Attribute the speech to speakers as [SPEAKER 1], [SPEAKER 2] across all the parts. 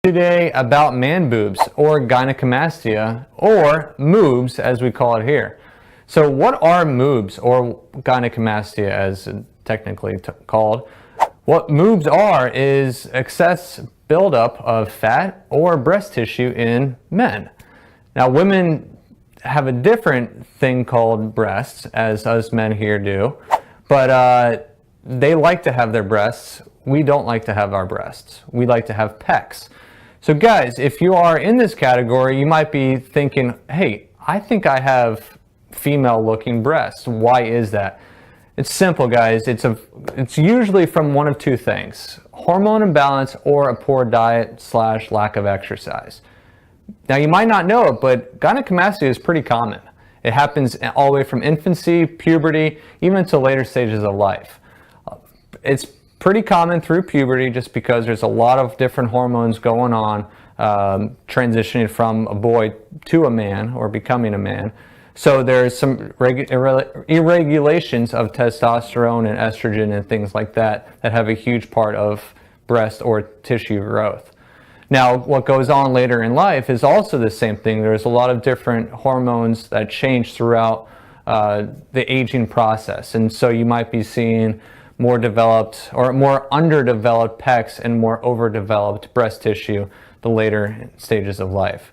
[SPEAKER 1] Today about man boobs or gynecomastia or moobs as we call it here. So what are moobs or gynecomastia as technically called? What moobs are is excess buildup of fat or breast tissue in men. Now women have a different thing called breasts as us men here do, but they like to have their breasts. We don't like to have our breasts. We like to have pecs. So guys, if you are in this category, you might be thinking, hey, I think I have female looking breasts. Why is that? It's simple, guys. It's usually from one of two things: hormone imbalance or a poor diet / lack of exercise. Now you might not know it, but gynecomastia is pretty common. It happens all the way from infancy, puberty, even to later stages of life. It's pretty common through puberty just because there's a lot of different hormones going on, transitioning from a boy to a man or becoming a man. So there's some irregulations of testosterone and estrogen and things like that have a huge part of breast or tissue growth. Now what goes on later in life is also the same thing. There's a lot of different hormones that change throughout the aging process, and so you might be seeing more developed or more underdeveloped pecs and more overdeveloped breast tissue the later stages of life.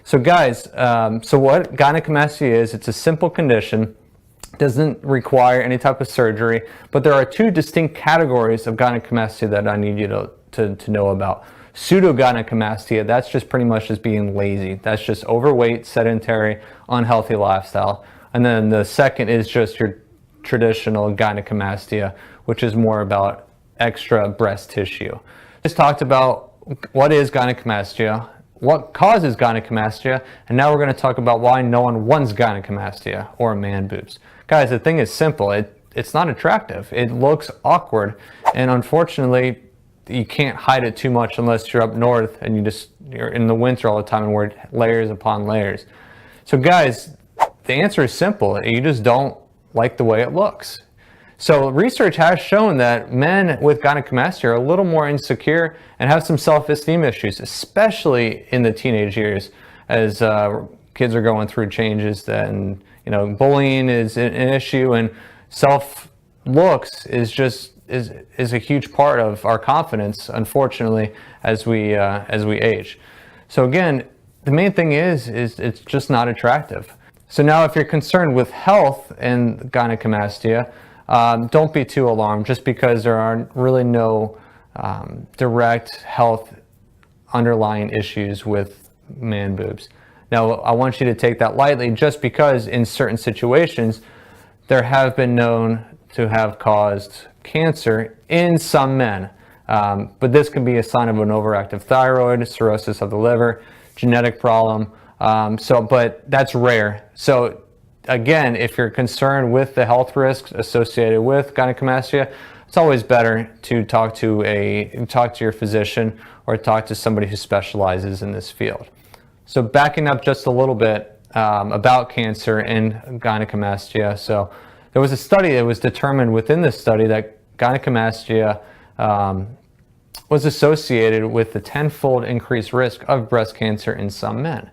[SPEAKER 1] So guys, so what gynecomastia is, it's a simple condition, doesn't require any type of surgery, but there are two distinct categories of gynecomastia that I need you to know about. Pseudogynecomastia, that's just pretty much just being lazy. That's just overweight, sedentary, unhealthy lifestyle. And then the second is just your traditional gynecomastia, which is more about extra breast tissue. Just talked about what is gynecomastia, what causes gynecomastia, and now we're going to talk about why no one wants gynecomastia or man boobs. Guys, the thing is simple. It's not attractive. It looks awkward, and unfortunately, you can't hide it too much unless you're up north and you're in the winter all the time and wear layers upon layers. So guys, the answer is simple. You just don't like the way it looks. So research has shown that men with gynecomastia are a little more insecure and have some self-esteem issues, especially in the teenage years as kids are going through changes. And bullying is an issue, and self-looks is a huge part of our confidence, unfortunately, as we age. So again, the main thing is it's just not attractive. So now if you're concerned with health and gynecomastia, don't be too alarmed just because there are really no direct health underlying issues with man boobs. Now I want you to take that lightly just because in certain situations there have been known to have caused cancer in some men. But this can be a sign of an overactive thyroid, cirrhosis of the liver, genetic problem. But that's rare. So again, if you're concerned with the health risks associated with gynecomastia, it's always better to talk to your physician or talk to somebody who specializes in this field. So backing up just a little bit about cancer and gynecomastia. So there was a study that was determined within this study that gynecomastia was associated with the 10-fold increased risk of breast cancer in some men.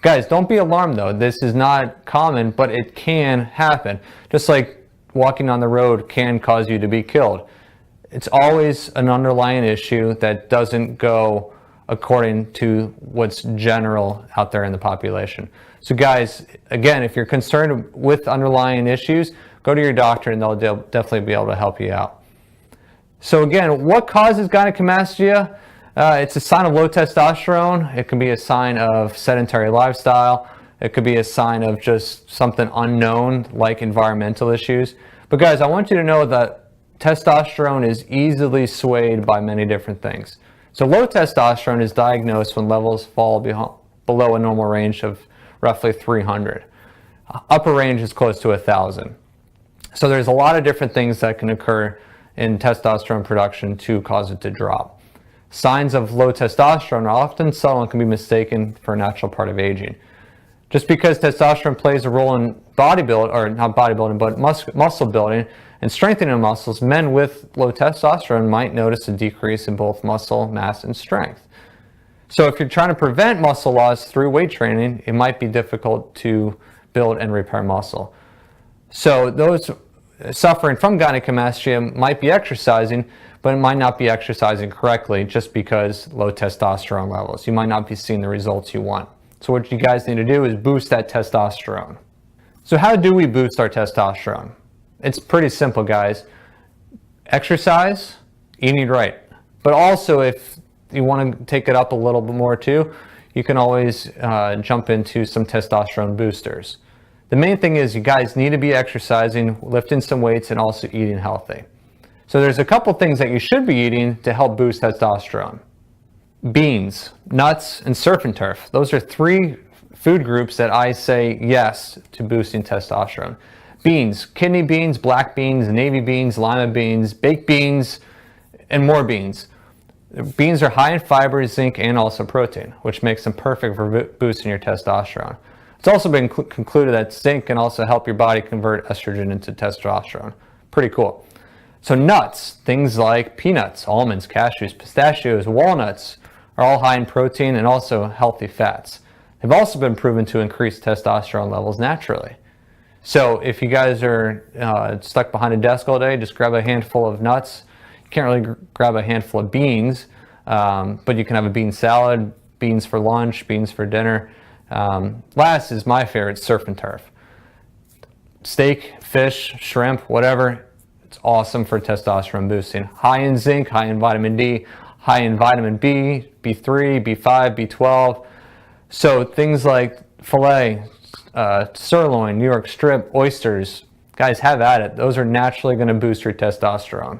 [SPEAKER 1] Guys, don't be alarmed though. This is not common, but it can happen. Just like walking on the road can cause you to be killed. It's always an underlying issue that doesn't go according to what's general out there in the population. So guys, again, if you're concerned with underlying issues, go to your doctor and they'll definitely be able to help you out. So again, what causes gynecomastia? It's a sign of low testosterone. It can be a sign of sedentary lifestyle. It could be a sign of just something unknown like environmental issues. But guys, I want you to know that testosterone is easily swayed by many different things. So low testosterone is diagnosed when levels fall below a normal range of roughly 300. Upper range is close to 1,000. So there's a lot of different things that can occur in testosterone production to cause it to drop. Signs of low testosterone are often subtle and can be mistaken for a natural part of aging. Just because testosterone plays a role in bodybuilding, or not bodybuilding, but muscle building and strengthening muscles, men with low testosterone might notice a decrease in both muscle mass and strength. So if you're trying to prevent muscle loss through weight training, it might be difficult to build and repair muscle. So those suffering from gynecomastia might be exercising, but it might not be exercising correctly just because low testosterone levels. You might not be seeing the results you want. So what you guys need to do is boost that testosterone. So how do we boost our testosterone? It's pretty simple, guys. Exercise, eating right. But also, if you want to take it up a little bit more too, you can always jump into some testosterone boosters. The main thing is you guys need to be exercising, lifting some weights, and also eating healthy. So there's a couple things that you should be eating to help boost testosterone. Beans, nuts, and surf and turf. Those are 3 food groups that I say yes to boosting testosterone. Beans, kidney beans, black beans, navy beans, lima beans, baked beans, and more beans. Beans are high in fiber, zinc, and also protein, which makes them perfect for boosting your testosterone. It's also been concluded that zinc can also help your body convert estrogen into testosterone. Pretty cool. So nuts, things like peanuts, almonds, cashews, pistachios, walnuts are all high in protein and also healthy fats. They've also been proven to increase testosterone levels naturally. So if you guys are stuck behind a desk all day, just grab a handful of nuts. You can't really grab a handful of beans, but you can have a bean salad, beans for lunch, beans for dinner. Last is my favorite, surf and turf. Steak, fish, shrimp, whatever. It's awesome for testosterone boosting. High in zinc, high in vitamin D, high in vitamin B, B3, B5, B12. So things like filet, sirloin, New York strip, oysters, guys, have at it. Those are naturally going to boost your testosterone.